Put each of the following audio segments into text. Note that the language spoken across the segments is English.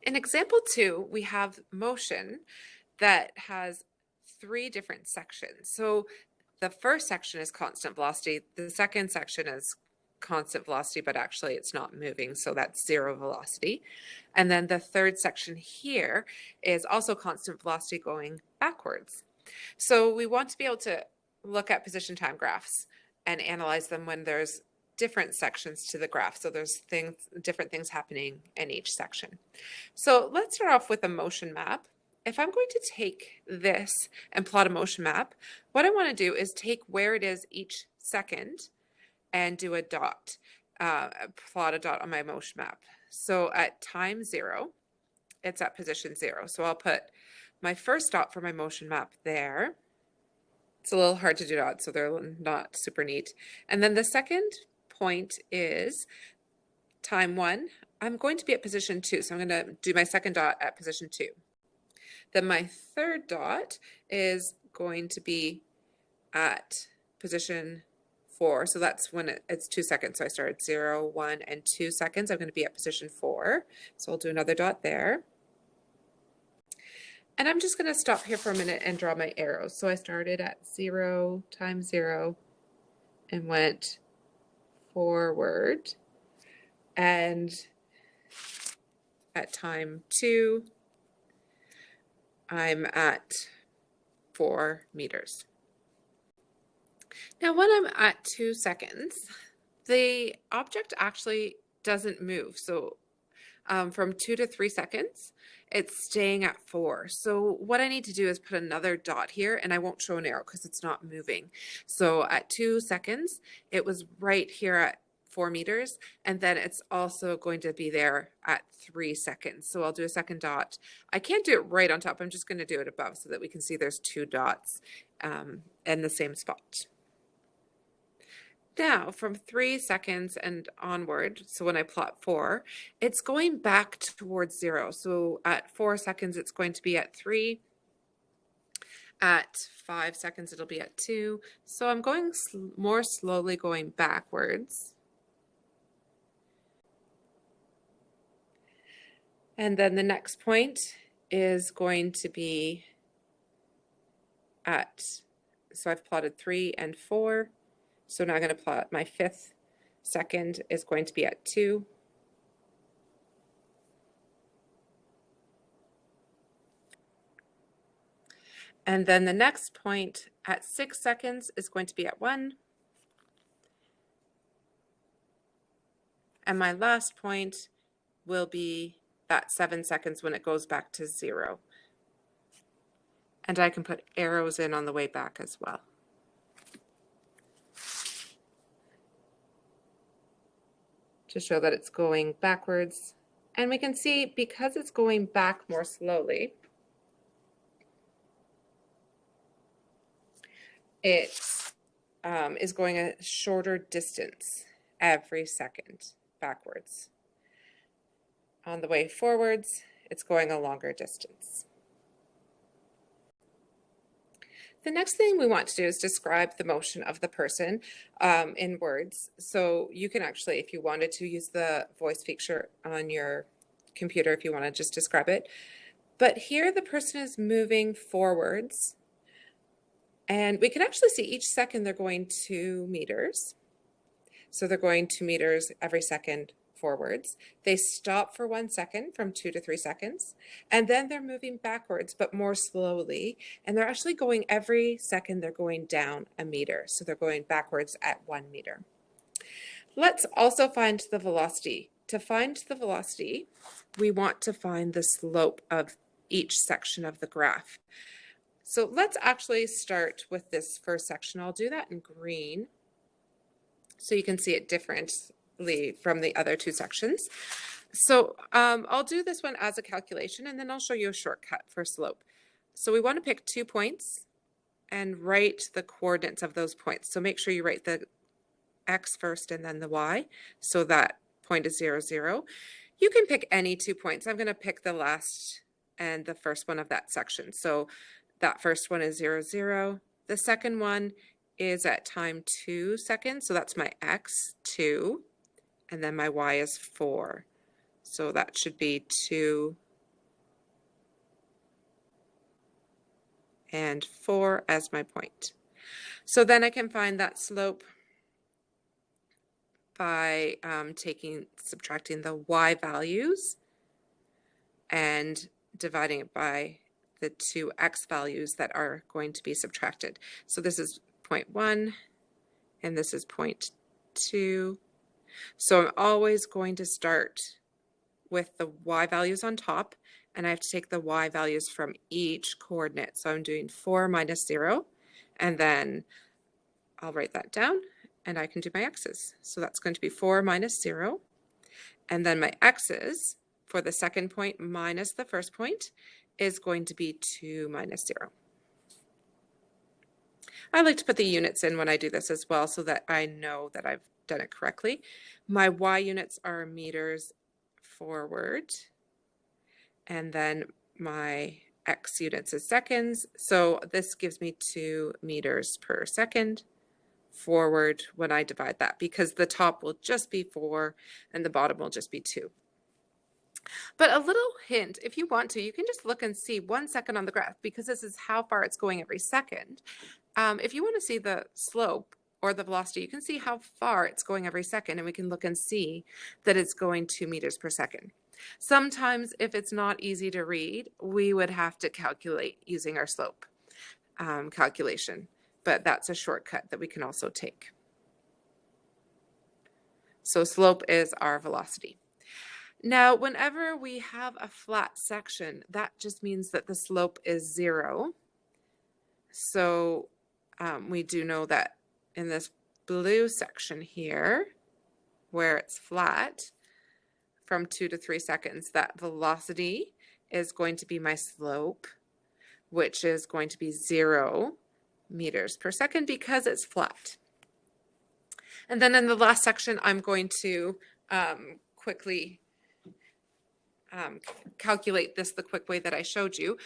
In example 2, we have motion that has 3 different sections. So the first section is constant velocity. The second section is constant velocity, but actually it's not moving, so that's 0 velocity. And then the third section here is also constant velocity going backwards. So we want to be able to look at position time graphs and analyze them when there's different sections to the graph. So there's different things happening in each section. So let's start off with a motion map. If I'm going to take this and plot a motion map, what I want to do is take where it is each second and do a dot, plot a dot on my motion map. So at time 0, it's at position 0. So I'll put my first dot for my motion map there. It's a little hard to do dots, so they're not super neat. And then the second point is time 1. I'm going to be at position 2, so I'm going to do my second dot at position 2. Then my third dot is going to be at position 4. So that's when it's 2 seconds. So I started 0, 1, and 2 seconds. I'm going to be at position 4. So I'll do another dot there. And I'm just going to stop here for a minute and draw my arrows. So I started at 0, time 0, and went forward. And at time 2, I'm at 4 meters. Now when I'm at 2 seconds, the object actually doesn't move. So from 2 to 3 seconds, it's staying at 4. So what I need to do is put another dot here, and I won't show an arrow because it's not moving. So at 2 seconds, it was right here at 4 meters, and then it's also going to be there at 3 seconds. So I'll do a second dot. I can't do it right on top. I'm just going to do it above so that we can see there's 2 dots in the same spot. Now, from 3 seconds and onward, so when I plot 4, it's going back towards 0. So at 4 seconds, it's going to be at 3. At 5 seconds, it'll be at 2. So I'm going more slowly going backwards. And then the next point is going to be at, so I've plotted 3 and 4. So now I'm going to plot my 5th second is going to be at 2. And then the next point at 6 seconds is going to be at 1. And my last point will be at 7 seconds when it goes back to 0. And I can put arrows in on the way back as well. To show that it's going backwards. And we can see because it's going back more slowly, it is going a shorter distance every second backwards. On the way forwards, it's going a longer distance. The next thing we want to do is describe the motion of the person in words. So you can actually, if you wanted to, use the voice feature on your computer if you want to just describe it. But here the person is moving forwards. And we can actually see each second they're going 2 meters. So they're going 2 meters every second forwards. They stop for 1 second from 2 to 3 seconds, and then they're moving backwards, but more slowly. And they're actually going every second, they're going down a meter. So they're going backwards at 1 meter. Let's also find the velocity. To find the velocity, we want to find the slope of each section of the graph. So let's actually start with this first section. I'll do that in green so you can see it differently from the other 2 sections. So I'll do this one as a calculation, and then I'll show you a shortcut for slope. So we want to pick 2 points and write the coordinates of those points. So make sure you write the x first and then the y. So that point is 0, 0. You can pick any 2 points. I'm going to pick the last and the first one of that section. So that first one is 0, 0. The second one is at time 2 seconds. So that's my x, 2. And then my y is 4. So that should be 2, and 4 as my point. So then I can find that slope by subtracting the y values and dividing it by the two x values that are going to be subtracted. So this is 0.1 and this is 0.2. So I'm always going to start with the y values on top, and I have to take the y values from each coordinate. So I'm doing 4 minus 0, and then I'll write that down, and I can do my x's. So that's going to be 4 minus 0, and then my x's for the second point minus the first point is going to be 2 minus 0. I like to put the units in when I do this as well so that I know that I've done it correctly. My y units are meters forward, and then my x units is seconds. So this gives me 2 meters per second forward when I divide that, because the top will just be 4 and the bottom will just be 2. But a little hint, if you want to, you can just look and see 1 second on the graph, because this is how far it's going every second. If you want to see the slope or the velocity, you can see how far it's going every second, and we can look and see that it's going 2 meters per second. Sometimes if it's not easy to read, we would have to calculate using our slope calculation, but that's a shortcut that we can also take. So slope is our velocity. Now, whenever we have a flat section, that just means that the slope is 0. So we do know that in this blue section here, where it's flat, from 2 to 3 seconds, that velocity is going to be my slope, which is going to be 0 meters per second because it's flat. And then in the last section, I'm going to quickly calculate this the quick way that I showed you.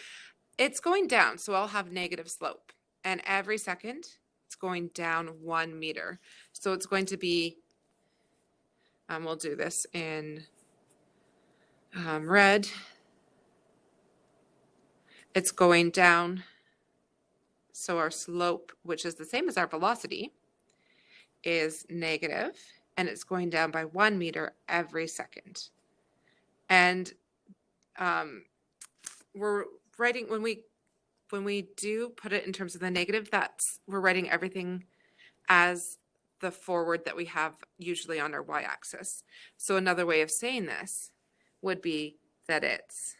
It's going down, so I'll have negative slope. And every second, it's going down 1 meter. So it's going to be, we'll do this in red. It's going down. So our slope, which is the same as our velocity, is negative, and it's going down by 1 meter every second. And we're writing, when we do put it in terms of the negative, we're writing everything as the forward that we have usually on our y-axis. So another way of saying this would be that it's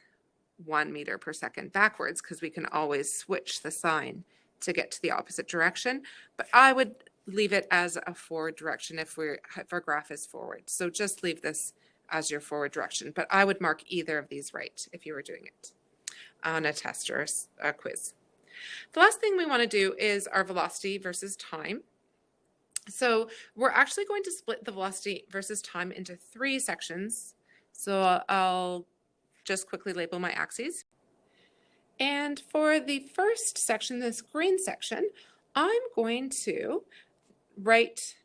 1 meter per second backwards, because we can always switch the sign to get to the opposite direction. But I would leave it as a forward direction if our graph is forward. So just leave this as your forward direction. But I would mark either of these right if you were doing it on a test or a quiz. The last thing we want to do is our velocity versus time. So we're actually going to split the velocity versus time into 3 sections. So I'll just quickly label my axes. And for the first section, this green section, I'm going to write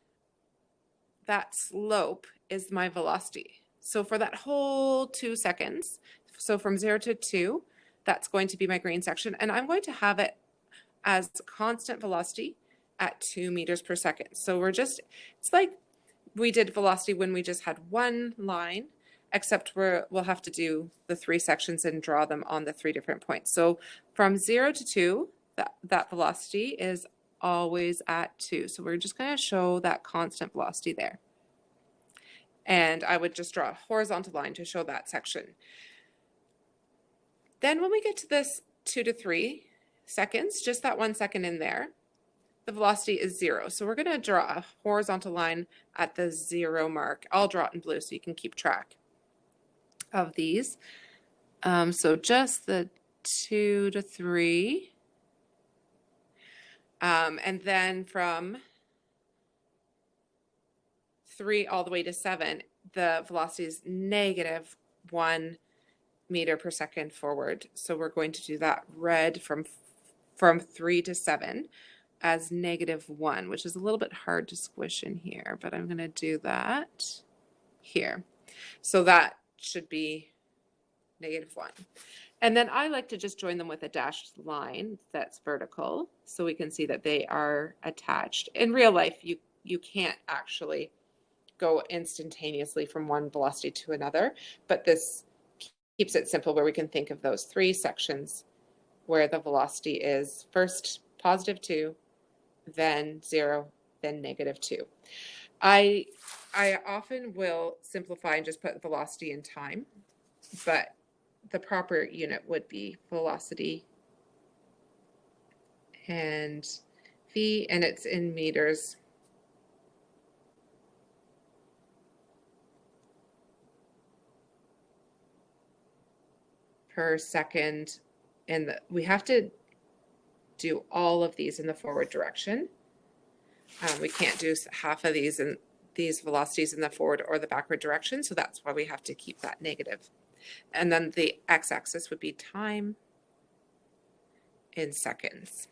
that slope is my velocity. So for that whole 2 seconds, so from 0 to 2, that's going to be my green section. And I'm going to have it as constant velocity at 2 meters per second. So it's like we did velocity when we just had one line, except we'll have to do the 3 sections and draw them on the 3 different points. So from 0 to 2, that velocity is always at 2. So we're just going to show that constant velocity there. And I would just draw a horizontal line to show that section. Then when we get to this 2 to 3 seconds, just that 1 second in there, the velocity is 0. So we're going to draw a horizontal line at the 0 mark. I'll draw it in blue so you can keep track of these. So just the 2 to 3. And then from 3 all the way to 7, the velocity is negative 1 meter per second forward. So we're going to do that red from 3 to 7 as negative 1, which is a little bit hard to squish in here, but I'm going to do that here. So that should be negative 1. And then I like to just join them with a dashed line that's vertical so we can see that they are attached. In real life, you can't actually go instantaneously from one velocity to another, but this keeps it simple where we can think of those three sections where the velocity is first +2, then 0, then -2. I often will simplify and just put velocity in time, but the proper unit would be velocity and v, and it's in meters per second. And we have to do all of these in the forward direction. We can't do half of these and these velocities in the forward or the backward direction, so that's why we have to keep that negative. And then the x-axis would be time in seconds.